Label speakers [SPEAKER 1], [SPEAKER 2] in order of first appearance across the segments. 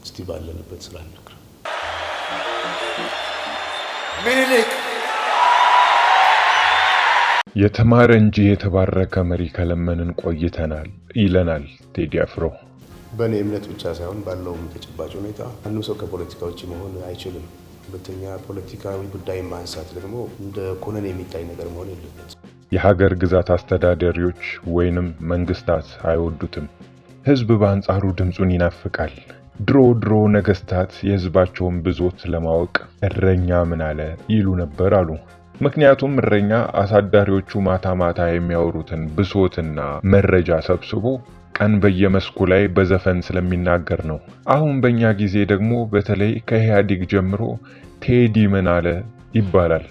[SPEAKER 1] እስቲ ባለንበት ስራ እንክር።
[SPEAKER 2] ምኒልክ
[SPEAKER 3] የተማረ እንጂ የተባረከ መሪ ከለመንን ቆይተናል ይለናል ቴዲ አፍሮ።
[SPEAKER 1] በእኔ እምነት ብቻ ሳይሆን ባለውም ተጨባጭ ሁኔታ አንዱ ሰው ከፖለቲካ ውጭ መሆን አይችልም። ሁለተኛ ፖለቲካዊ ጉዳይ ማንሳት ደግሞ እንደ ኮነን የሚታይ ነገር መሆን የለበትም።
[SPEAKER 3] የሀገር ግዛት አስተዳዳሪዎች ወይንም መንግስታት አይወዱትም። ህዝብ በአንጻሩ ድምጹን ይናፍቃል። ድሮ ነገስታት የህዝባቸውን ብሶት ለማወቅ እረኛ ምን አለ ይሉ ነበር አሉ። ምክንያቱም እረኛ አሳዳሪዎቹ ማታ ማታ የሚያወሩትን ብሶትና መረጃ ሰብስቦ ቀን በየመስኩ ላይ በዘፈን ስለሚናገር ነው። አሁን በእኛ ጊዜ ደግሞ በተለይ ከኢህአዴግ ጀምሮ ቴዲ ምን አለ ይባላል።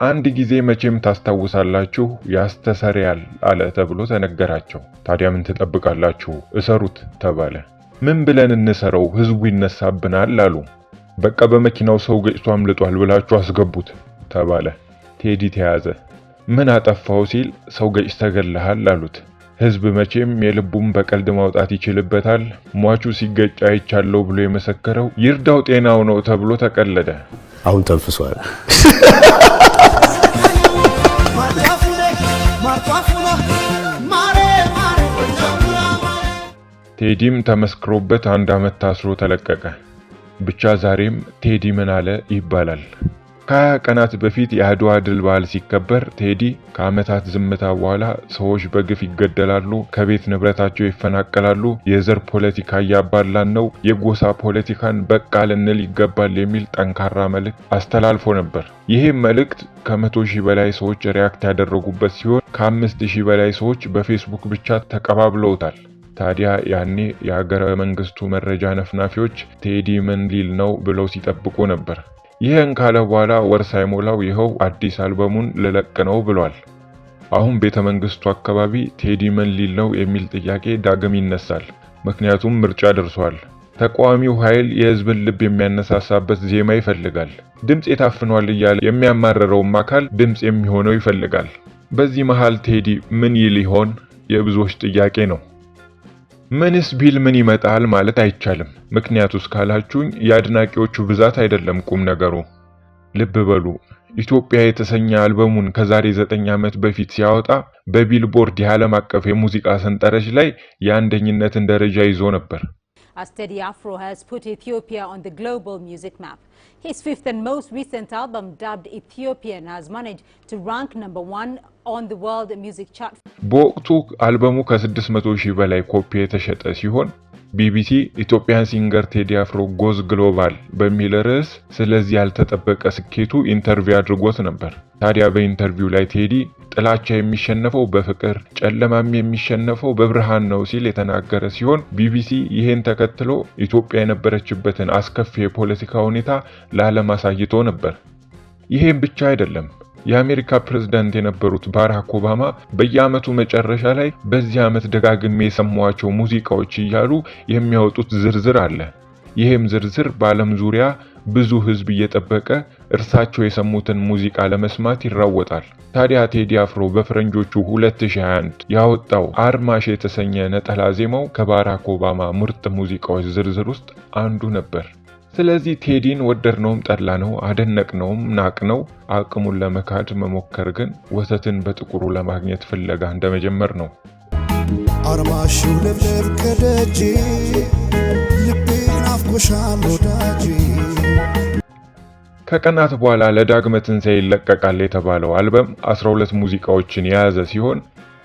[SPEAKER 3] አንድ ጊዜ መቼም ታስታውሳላችሁ ያስተሰርያል አለ ተብሎ ተነገራቸው። ታዲያ ምን ትጠብቃላችሁ? እሰሩት ተባለ። ምን ብለን እንሰረው? ህዝቡ ይነሳብናል አሉ። በቃ በመኪናው ሰው ገጭቶ አምልጧል ብላችሁ አስገቡት ተባለ። ቴዲ ተያዘ። ምን አጠፋው ሲል ሰው ገጭ ተገለሃል አሉት። ህዝብ መቼም የልቡን በቀልድ ማውጣት ይችልበታል። ሟቹ ሲገጭ አይቻለው ብሎ የመሰከረው ይርዳው ጤናው ነው ተብሎ ተቀለደ።
[SPEAKER 1] አሁን ተንፍሷል።
[SPEAKER 3] ቴዲም ተመስክሮበት 1 ዓመት ታስሮ ተለቀቀ። ብቻ ዛሬም ቴዲ ምን አለ ይባላል። ከ20 ቀናት በፊት የአድዋ ድል በዓል ሲከበር ቴዲ ከዓመታት ዝምታ በኋላ ሰዎች በግፍ ይገደላሉ፣ ከቤት ንብረታቸው ይፈናቀላሉ፣ የዘር ፖለቲካ እያባላን ነው፣ የጎሳ ፖለቲካን በቃ ልንል ይገባል የሚል ጠንካራ መልእክት አስተላልፎ ነበር። ይህም መልእክት ከ100,000 በላይ ሰዎች ሪያክት ያደረጉበት ሲሆን ከ5,000 በላይ ሰዎች በፌስቡክ ብቻ ተቀባብለውታል። ታዲያ ያኔ የሀገረ መንግስቱ መረጃ ነፍናፊዎች ቴዲ ምን ሊል ነው ብለው ሲጠብቁ ነበር። ይህን ካለ በኋላ ወር ሳይሞላው ይኸው አዲስ አልበሙን ልለቅ ነው ብሏል። አሁን ቤተ መንግስቱ አካባቢ ቴዲ ምን ሊል ነው የሚል ጥያቄ ዳግም ይነሳል። ምክንያቱም ምርጫ ደርሷል። ተቃዋሚው ኃይል የህዝብን ልብ የሚያነሳሳበት ዜማ ይፈልጋል። ድምጽ የታፍኗል እያለ የሚያማረረውም አካል ድምጽ የሚሆነው ይፈልጋል። በዚህ መሃል ቴዲ ምን ይል ይሆን የብዙዎች ጥያቄ ነው። ምንስ ቢል ምን ይመጣል ማለት አይቻልም። ምክንያቱስ ካላችሁኝ የአድናቂዎቹ ብዛት አይደለም ቁም ነገሩ። ልብ በሉ፣ ኢትዮጵያ የተሰኘ አልበሙን ከዛሬ 9 ዓመት በፊት ሲያወጣ በቢልቦርድ የዓለም አቀፍ የሙዚቃ ሰንጠረዥ ላይ የአንደኝነትን ደረጃ ይዞ ነበር።
[SPEAKER 4] As Teddy Afro has put Ethiopia on the global music map. His 5th and most recent album, dubbed Ethiopian, has managed to rank #1 on the world music chart.
[SPEAKER 3] በወቅቱ አልበሙ ከ600,000 በላይ ኮፒ የተሸጠ ሲሆን ቢቢሲ ኢትዮጵያን ሲንገር ቴዲ አፍሮ ጎዝ ግሎባል በሚል ርዕስ ስለዚህ ያልተጠበቀ ስኬቱ ኢንተርቪው አድርጎት ነበር። ታዲያ በኢንተርቪው ላይ ቴዲ ጥላቻ የሚሸነፈው በፍቅር ጨለማም የሚሸነፈው በብርሃን ነው ሲል የተናገረ ሲሆን ቢቢሲ ይሄን ተከትሎ ኢትዮጵያ የነበረችበትን አስከፊ የፖለቲካ ሁኔታ ለዓለም አሳይቶ ነበር። ይሄን ብቻ አይደለም። የአሜሪካ ፕሬዝዳንት የነበሩት ባራክ ኦባማ በየዓመቱ መጨረሻ ላይ በዚህ ዓመት ደጋግሜ የሰማዋቸው ሙዚቃዎች እያሉ የሚያወጡት ዝርዝር አለ። ይሄም ዝርዝር በዓለም ዙሪያ ብዙ ህዝብ እየጠበቀ እርሳቸው የሰሙትን ሙዚቃ ለመስማት ይራወጣል። ታዲያ ቴዲ አፍሮ በፈረንጆቹ 2021 ያወጣው አርማሽ የተሰኘ ነጠላ ዜማው ከባራክ ኦባማ ምርጥ ሙዚቃዎች ዝርዝር ውስጥ አንዱ ነበር። ስለዚህ ቴዲን ወደድነውም ጠላነው፣ አደነቅነውም ናቅነው፣ አቅሙን ለመካድ መሞከር ግን ወተትን በጥቁሩ ለማግኘት ፍለጋ እንደመጀመር ነው።
[SPEAKER 2] አርማሽ ለብለብ ከደጅ ልቤን አፍቆሻል ወዳጅ።
[SPEAKER 3] ከቀናት በኋላ ለዳግመ ትንሣኤ ይለቀቃል የተባለው አልበም 12 ሙዚቃዎችን የያዘ ሲሆን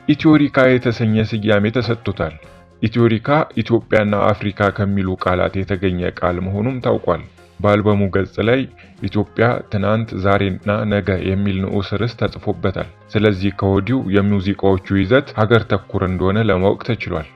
[SPEAKER 3] ኢትዮሪካ የተሰኘ ስያሜ ተሰጥቶታል። ኢትዮሪካ ኢትዮጵያና አፍሪካ ከሚሉ ቃላት የተገኘ ቃል መሆኑም ታውቋል። በአልበሙ ገጽ ላይ ኢትዮጵያ ትናንት፣ ዛሬና ነገ የሚል ንዑስ ርዕስ ተጽፎበታል። ስለዚህ ከወዲሁ የሙዚቃዎቹ ይዘት ሀገር ተኮር እንደሆነ ለማወቅ ተችሏል።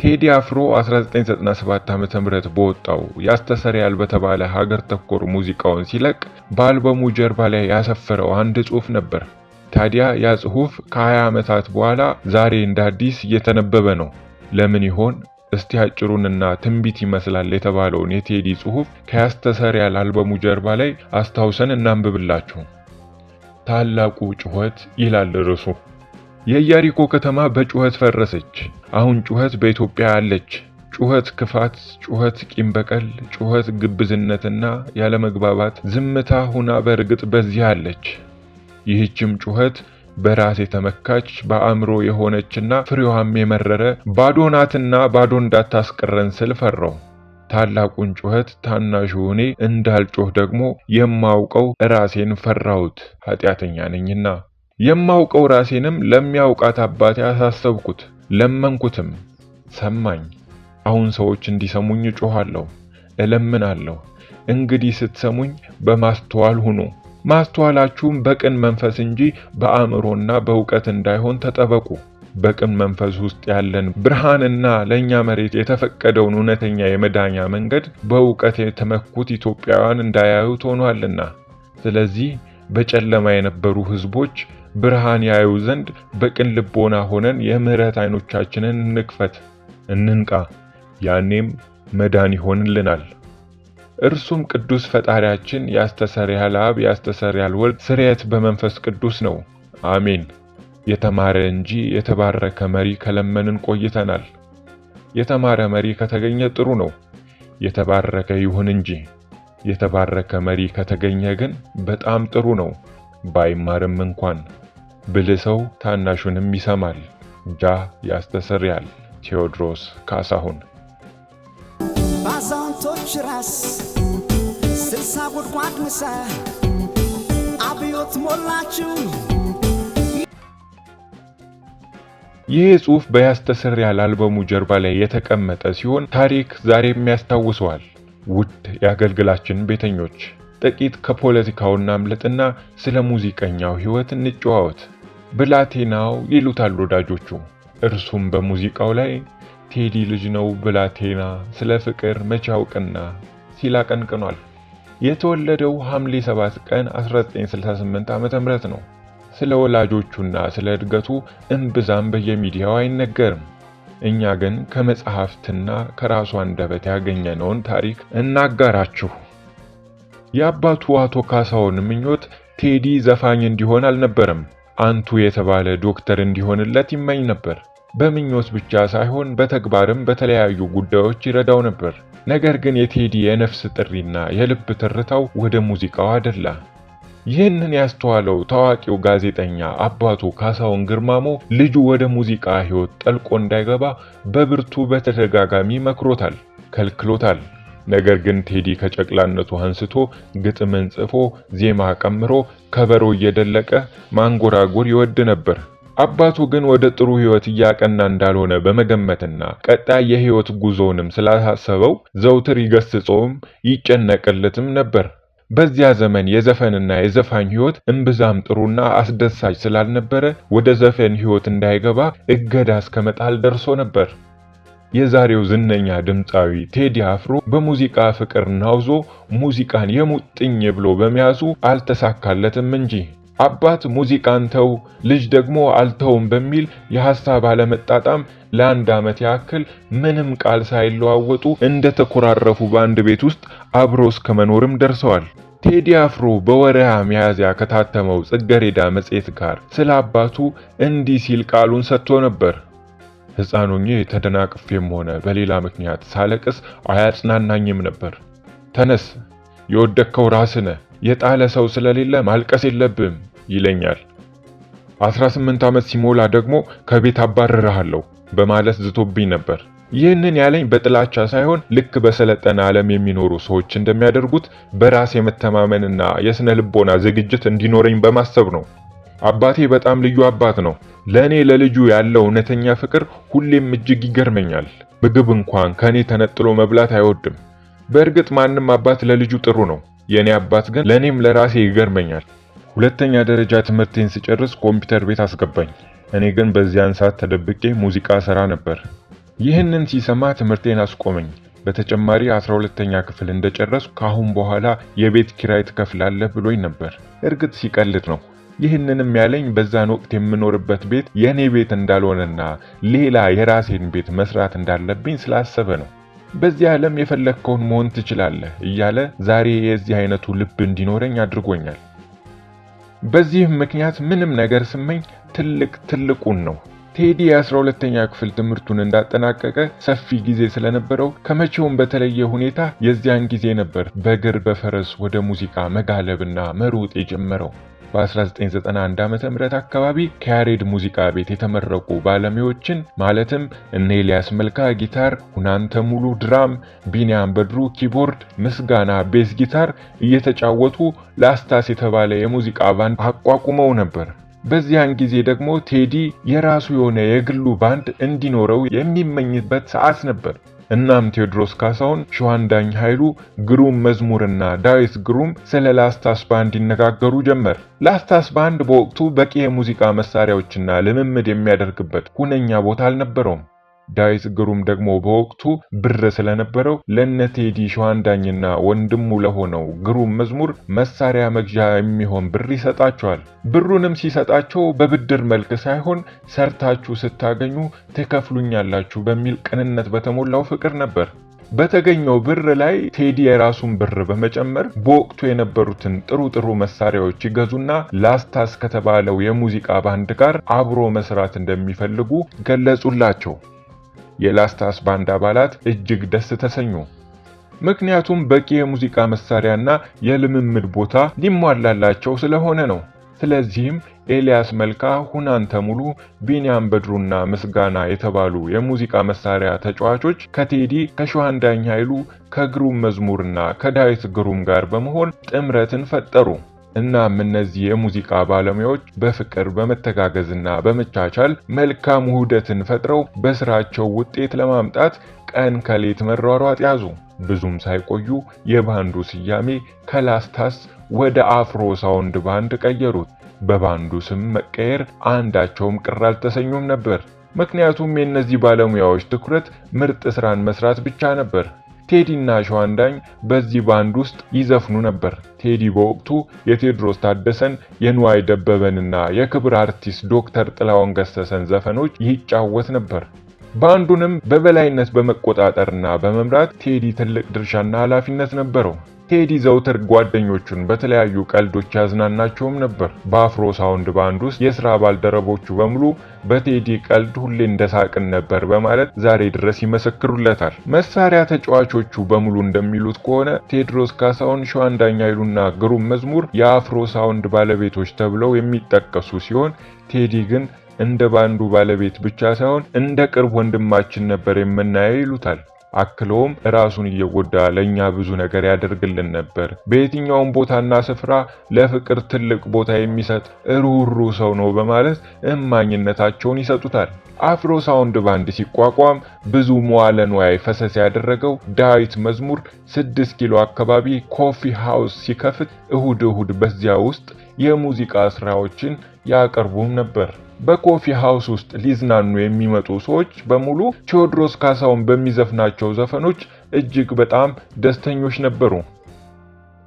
[SPEAKER 3] ቴዲ አፍሮ 1997 ዓ.ም በወጣው ያስተሰርያል በተባለ ሀገር ተኮር ሙዚቃውን ሲለቅ በአልበሙ ጀርባ ላይ ያሰፈረው አንድ ጽሑፍ ነበር። ታዲያ ያ ጽሑፍ ከ20 ዓመታት በኋላ ዛሬ እንደ አዲስ እየተነበበ ነው። ለምን ይሆን? እስቲ አጭሩንና ትንቢት ይመስላል የተባለውን የቴዲ ጽሑፍ ከያስተሰርያል አልበሙ ጀርባ ላይ አስታውሰን እናንብብላችሁ። ታላቁ ጩኸት ይላል ርዕሱ። የኢያሪኮ ከተማ በጩኸት ፈረሰች። አሁን ጩኸት በኢትዮጵያ አለች። ጩኸት ክፋት፣ ጩኸት ቂም በቀል፣ ጩኸት ግብዝነትና ያለመግባባት ዝምታ ሁና በርግጥ በዚህ አለች። ይህችም ጩኸት በራስ የተመካች በአእምሮ የሆነችና ፍሬዋም የመረረ ባዶ ናትና ባዶ እንዳታስቀረን ስል ፈራው። ታላቁን ጩኸት ታናሹ እኔ እንዳልጮህ ደግሞ የማውቀው ራሴን ፈራሁት፣ ኃጢአተኛ ነኝና። የማውቀው ራሴንም ለሚያውቃት አባቴ አሳሰብኩት፣ ለመንኩትም፣ ሰማኝ። አሁን ሰዎች እንዲሰሙኝ እጮሃለሁ፣ እለምናለሁ። እንግዲህ ስትሰሙኝ በማስተዋል ሁኑ። ማስተዋላችሁም በቅን መንፈስ እንጂ በአእምሮና በእውቀት እንዳይሆን ተጠበቁ። በቅን መንፈስ ውስጥ ያለን ብርሃንና ለኛ መሬት የተፈቀደውን እውነተኛ የመዳኛ መንገድ በእውቀት የተመኩት ኢትዮጵያውያን እንዳያዩት ሆኗልና። ስለዚህ በጨለማ የነበሩ ሕዝቦች ብርሃን ያዩ ዘንድ በቅን ልቦና ሆነን የምህረት አይኖቻችንን እንክፈት፣ እንንቃ። ያኔም መዳን ይሆንልናል። እርሱም ቅዱስ ፈጣሪያችን ያስተሰርያል አብ ያስተሰርያል ወልድ ስርየት በመንፈስ ቅዱስ ነው። አሜን። የተማረ እንጂ የተባረከ መሪ ከለመንን ቆይተናል። የተማረ መሪ ከተገኘ ጥሩ ነው፣ የተባረከ ይሁን እንጂ። የተባረከ መሪ ከተገኘ ግን በጣም ጥሩ ነው፣ ባይማርም እንኳን። ብልህ ሰው ታናሹንም ይሰማል። ጃ ያስተሰርያል። ቴዎድሮስ ካሳሁን።
[SPEAKER 2] ባዛንቶች ራስ 60 ጉድጓድ ምሳ አብዮት ሞላችሁ።
[SPEAKER 3] ይህ ጽሑፍ በያስተሰርያል አልበሙ ጀርባ ላይ የተቀመጠ ሲሆን ታሪክ ዛሬም ያስታውሰዋል። ውድ የአገልግላችን ቤተኞች ጥቂት ከፖለቲካው እናምልጥና ስለ ሙዚቀኛው ሕይወት እንጨዋወት። ብላቴናው ይሉታል ወዳጆቹ። እርሱም በሙዚቃው ላይ ቴዲ ልጅ ነው ብላቴና ስለ ፍቅር መቼ ያውቅና ሲል አቀንቅኗል። የተወለደው ሐምሌ 7 ቀን 1968 ዓ.ም ነው። ስለ ወላጆቹና ስለ እድገቱ እምብዛም በየሚዲያው አይነገርም። እኛ ግን ከመጽሐፍትና ከራሱ አንደበት ያገኘነውን ታሪክ እናጋራችሁ። የአባቱ አቶ ካሳሁን ምኞት ቴዲ ዘፋኝ እንዲሆን አልነበረም። አንቱ የተባለ ዶክተር እንዲሆንለት ይመኝ ነበር። በምኞት ብቻ ሳይሆን በተግባርም በተለያዩ ጉዳዮች ይረዳው ነበር። ነገር ግን የቴዲ የነፍስ ጥሪና የልብ ትርታው ወደ ሙዚቃው አደላ። ይህንን ያስተዋለው ታዋቂው ጋዜጠኛ አባቱ ካሳሁን ግርማሞ ልጁ ወደ ሙዚቃ ሕይወት ጠልቆ እንዳይገባ በብርቱ በተደጋጋሚ መክሮታል፣ ከልክሎታል። ነገር ግን ቴዲ ከጨቅላነቱ አንስቶ ግጥምን ጽፎ ዜማ ቀምሮ ከበሮ እየደለቀ ማንጎራጎር ይወድ ነበር። አባቱ ግን ወደ ጥሩ ሕይወት እያቀና እንዳልሆነ በመገመትና ቀጣይ የሕይወት ጉዞውንም ስላሳሰበው ዘውትር ይገስጸውም ይጨነቅለትም ነበር። በዚያ ዘመን የዘፈንና የዘፋኝ ሕይወት እምብዛም ጥሩና አስደሳች ስላልነበረ ወደ ዘፈን ሕይወት እንዳይገባ እገዳ እስከመጣል ደርሶ ነበር። የዛሬው ዝነኛ ድምፃዊ ቴዲ አፍሮ በሙዚቃ ፍቅር ናውዞ ሙዚቃን የሙጥኝ ብሎ በመያዙ አልተሳካለትም እንጂ አባት ሙዚቃን ተው ልጅ ደግሞ አልተውም በሚል የሐሳብ አለመጣጣም ለአንድ ዓመት ያክል ምንም ቃል ሳይለዋወጡ እንደተኮራረፉ በአንድ ቤት ውስጥ አብሮ እስከ መኖርም ደርሰዋል። ቴዲ አፍሮ በወርሃ ሚያዝያ ከታተመው ጽጌረዳ መጽሔት ጋር ስለ አባቱ እንዲህ ሲል ቃሉን ሰጥቶ ነበር። ሕፃን ሆኜ ተደናቅፌም ሆነ በሌላ ምክንያት ሳለቅስ አያጽናናኝም ነበር። ተነስ፣ የወደቅከው ራስህ ነህ፣ የጣለ ሰው ስለሌለ ማልቀስ የለብህም ይለኛል። 18 ዓመት ሲሞላ ደግሞ ከቤት አባርርሃለሁ በማለት ዝቶብኝ ነበር። ይህንን ያለኝ በጥላቻ ሳይሆን ልክ በሰለጠነ ዓለም የሚኖሩ ሰዎች እንደሚያደርጉት በራስ የመተማመንና የስነ ልቦና ዝግጅት እንዲኖረኝ በማሰብ ነው። አባቴ በጣም ልዩ አባት ነው። ለኔ ለልጁ ያለው እውነተኛ ፍቅር ሁሌም እጅግ ይገርመኛል። ምግብ እንኳን ከኔ ተነጥሎ መብላት አይወድም። በእርግጥ ማንም አባት ለልጁ ጥሩ ነው። የኔ አባት ግን ለኔም ለራሴ ይገርመኛል። ሁለተኛ ደረጃ ትምህርቴን ስጨርስ ኮምፒውተር ቤት አስገባኝ። እኔ ግን በዚያን ሰዓት ተደብቄ ሙዚቃ ሰራ ነበር። ይህንን ሲሰማ ትምህርቴን አስቆመኝ። በተጨማሪ 12ኛ ክፍል እንደጨረስኩ ካሁን በኋላ የቤት ኪራይ ትከፍላለህ ብሎኝ ነበር። እርግጥ ሲቀልድ ነው። ይህንንም ያለኝ በዛን ወቅት የምኖርበት ቤት የኔ ቤት እንዳልሆነና ሌላ የራሴን ቤት መስራት እንዳለብኝ ስላሰበ ነው። በዚህ ዓለም የፈለከውን መሆን ትችላለህ እያለ ዛሬ የዚህ አይነቱ ልብ እንዲኖረኝ አድርጎኛል። በዚህም ምክንያት ምንም ነገር ስመኝ ትልቁን ነው። ቴዲ የ12ኛ ክፍል ትምህርቱን እንዳጠናቀቀ ሰፊ ጊዜ ስለነበረው ከመቼውም በተለየ ሁኔታ የዚያን ጊዜ ነበር በእግር በፈረስ ወደ ሙዚቃ መጋለብና መሮጥ የጀመረው። በ1991 ዓመተ ምህረት አካባቢ ከያሬድ ሙዚቃ ቤት የተመረቁ ባለሙያዎችን ማለትም እነ ኤልያስ መልካ ጊታር፣ ሁናንተ ሙሉ ድራም፣ ቢኒያም በድሩ ኪቦርድ፣ ምስጋና ቤስ ጊታር እየተጫወቱ ላስታስ የተባለ የሙዚቃ ባንድ አቋቁመው ነበር። በዚያን ጊዜ ደግሞ ቴዲ የራሱ የሆነ የግሉ ባንድ እንዲኖረው የሚመኝበት ሰዓት ነበር። እናም ቴዎድሮስ ካሳሁን፣ ሸዋንዳኝ ኃይሉ፣ ግሩም መዝሙርና ዳዊት ግሩም ስለ ላስታስ ባንድ ይነጋገሩ ጀመር። ላስታስ ባንድ በወቅቱ በቂ የሙዚቃ መሳሪያዎችና ልምምድ የሚያደርግበት ሁነኛ ቦታ አልነበረውም። ዳዊት ግሩም ደግሞ በወቅቱ ብር ስለነበረው ለነቴዲ ሸዋንዳኝና ወንድሙ ለሆነው ግሩም መዝሙር መሳሪያ መግዣ የሚሆን ብር ይሰጣቸዋል። ብሩንም ሲሰጣቸው በብድር መልክ ሳይሆን ሰርታችሁ ስታገኙ ትከፍሉኛላችሁ በሚል ቅንነት በተሞላው ፍቅር ነበር። በተገኘው ብር ላይ ቴዲ የራሱን ብር በመጨመር በወቅቱ የነበሩትን ጥሩ መሳሪያዎች ይገዙና ላስታስ ከተባለው የሙዚቃ ባንድ ጋር አብሮ መስራት እንደሚፈልጉ ገለጹላቸው። የላስታስ ባንድ አባላት እጅግ ደስ ተሰኙ። ምክንያቱም በቂ የሙዚቃ መሳሪያና የልምምድ ቦታ ሊሟላላቸው ስለሆነ ነው። ስለዚህም ኤልያስ መልካ፣ ሁናንተ ሙሉ፣ ቢኒያም በድሩና ምስጋና የተባሉ የሙዚቃ መሳሪያ ተጫዋቾች ከቴዲ ከሸዋንዳኝ ኃይሉ ከግሩም መዝሙርና ከዳዊት ግሩም ጋር በመሆን ጥምረትን ፈጠሩ። እናም እነዚህ የሙዚቃ ባለሙያዎች በፍቅር በመተጋገዝና በመቻቻል መልካም ውህደትን ፈጥረው በስራቸው ውጤት ለማምጣት ቀን ከሌት መሯሯጥ ያዙ። ብዙም ሳይቆዩ የባንዱ ስያሜ ከላስታስ ወደ አፍሮ ሳውንድ ባንድ ቀየሩት። በባንዱ ስም መቀየር አንዳቸውም ቅር አልተሰኙም ነበር። ምክንያቱም የእነዚህ ባለሙያዎች ትኩረት ምርጥ ስራን መስራት ብቻ ነበር። ቴዲና ሸዋንዳኝ በዚህ ባንድ ውስጥ ይዘፍኑ ነበር። ቴዲ በወቅቱ የቴዎድሮስ ታደሰን፣ የንዋይ ደበበንና የክብር አርቲስት ዶክተር ጥላሁን ገሰሰን ዘፈኖች ይጫወት ነበር። ባንዱንም በበላይነት በመቆጣጠርና በመምራት ቴዲ ትልቅ ድርሻና ኃላፊነት ነበረው። ቴዲ ዘውትር ጓደኞቹን በተለያዩ ቀልዶች ያዝናናቸውም ነበር። በአፍሮ ሳውንድ ባንድ ውስጥ የሥራ ባልደረቦቹ በሙሉ በቴዲ ቀልድ ሁሌ እንደሳቅን ነበር በማለት ዛሬ ድረስ ይመሰክሩለታል። መሳሪያ ተጫዋቾቹ በሙሉ እንደሚሉት ከሆነ ቴዎድሮስ ካሳሁን፣ ሸዋንዳኝ ኃይሉና ግሩም መዝሙር የአፍሮ ሳውንድ ባለቤቶች ተብለው የሚጠቀሱ ሲሆን ቴዲ ግን እንደ ባንዱ ባለቤት ብቻ ሳይሆን እንደ ቅርብ ወንድማችን ነበር የምናየው ይሉታል። አክለውም ራሱን እየጎዳ ለኛ ብዙ ነገር ያደርግልን ነበር። በየትኛውም ቦታና ስፍራ ለፍቅር ትልቅ ቦታ የሚሰጥ ሩህሩህ ሰው ነው በማለት እማኝነታቸውን ይሰጡታል። አፍሮ ሳውንድ ባንድ ሲቋቋም ብዙ መዋለ ንዋይ ፈሰስ ያደረገው ዳዊት መዝሙር 6 ኪሎ አካባቢ ኮፊ ሃውስ ሲከፍት እሁድ በዚያ ውስጥ የሙዚቃ ስራዎችን ያቀርቡም ነበር። በኮፊ ሃውስ ውስጥ ሊዝናኑ የሚመጡ ሰዎች በሙሉ ቴዎድሮስ ካሳሁን በሚዘፍናቸው ዘፈኖች እጅግ በጣም ደስተኞች ነበሩ።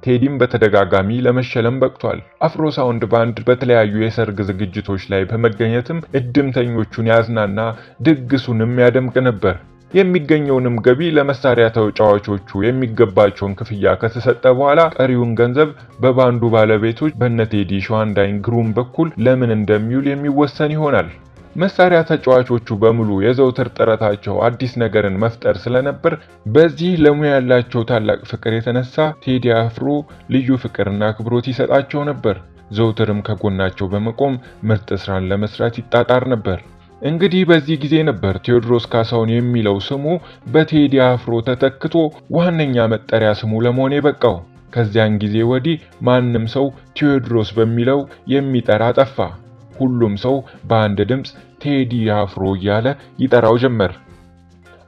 [SPEAKER 3] ቴዲም በተደጋጋሚ ለመሸለም በቅቷል። አፍሮ ሳውንድ ባንድ በተለያዩ የሰርግ ዝግጅቶች ላይ በመገኘትም እድምተኞቹን ያዝናና ድግሱንም ያደምቅ ነበር። የሚገኘውንም ገቢ ለመሳሪያ ተጫዋቾቹ የሚገባቸውን ክፍያ ከተሰጠ በኋላ ቀሪውን ገንዘብ በባንዱ ባለቤቶች በነቴዲ ሸዋንዳኝ ግሩም በኩል ለምን እንደሚውል የሚወሰን ይሆናል። መሳሪያ ተጫዋቾቹ በሙሉ የዘውትር ጥረታቸው አዲስ ነገርን መፍጠር ስለነበር በዚህ ለሙያ ያላቸው ታላቅ ፍቅር የተነሳ ቴዲ አፍሮ ልዩ ፍቅርና አክብሮት ይሰጣቸው ነበር። ዘውትርም ከጎናቸው በመቆም ምርጥ ስራን ለመስራት ይጣጣር ነበር። እንግዲህ በዚህ ጊዜ ነበር ቴዎድሮስ ካሳሁን የሚለው ስሙ በቴዲ አፍሮ ተተክቶ ዋነኛ መጠሪያ ስሙ ለመሆን የበቃው። ከዚያን ጊዜ ወዲህ ማንም ሰው ቴዎድሮስ በሚለው የሚጠራ ጠፋ። ሁሉም ሰው በአንድ ድምፅ ቴዲ አፍሮ እያለ ይጠራው ጀመር።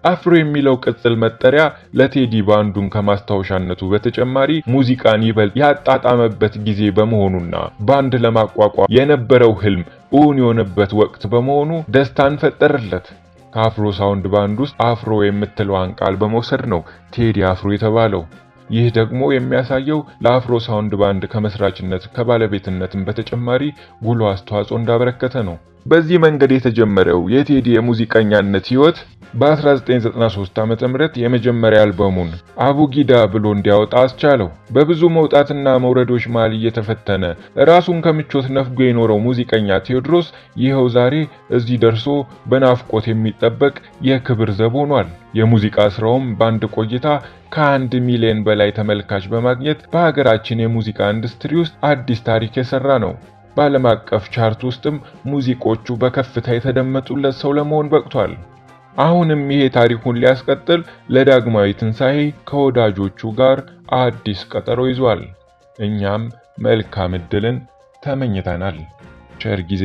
[SPEAKER 3] አፍሮ የሚለው ቅጽል መጠሪያ ለቴዲ ባንዱን ከማስታወሻነቱ በተጨማሪ ሙዚቃን ይበልጥ ያጣጣመበት ጊዜ በመሆኑና ባንድ ለማቋቋም የነበረው ህልም እውን የሆነበት ወቅት በመሆኑ ደስታን ፈጠረለት። ከአፍሮ ሳውንድ ባንድ ውስጥ አፍሮ የምትለዋን ቃል በመውሰድ ነው ቴዲ አፍሮ የተባለው። ይህ ደግሞ የሚያሳየው ለአፍሮ ሳውንድ ባንድ ከመስራችነት ከባለቤትነትም በተጨማሪ ጉልህ አስተዋጽኦ እንዳበረከተ ነው። በዚህ መንገድ የተጀመረው የቴዲ የሙዚቀኛነት ህይወት በ1993 ዓ.ም የመጀመሪያ አልበሙን አቡጊዳ ብሎ እንዲያወጣ አስቻለው። በብዙ መውጣትና መውረዶች መሃል እየተፈተነ ራሱን ከምቾት ነፍጎ የኖረው ሙዚቀኛ ቴዎድሮስ ይኸው ዛሬ እዚህ ደርሶ በናፍቆት የሚጠበቅ የክብር ዘብ ሆኗል። የሙዚቃ ስራውም በአንድ ቆይታ ከ1 ሚሊዮን በላይ ተመልካች በማግኘት በሀገራችን የሙዚቃ ኢንዱስትሪ ውስጥ አዲስ ታሪክ የሰራ ነው። በዓለም አቀፍ ቻርት ውስጥም ሙዚቆቹ በከፍታ የተደመጡለት ሰው ለመሆን በቅቷል። አሁንም ይሄ ታሪኩን ሊያስቀጥል ለዳግማዊ ትንሣኤ ከወዳጆቹ ጋር አዲስ ቀጠሮ ይዟል። እኛም መልካም ዕድልን ተመኝተናል። ቸር ጊዜ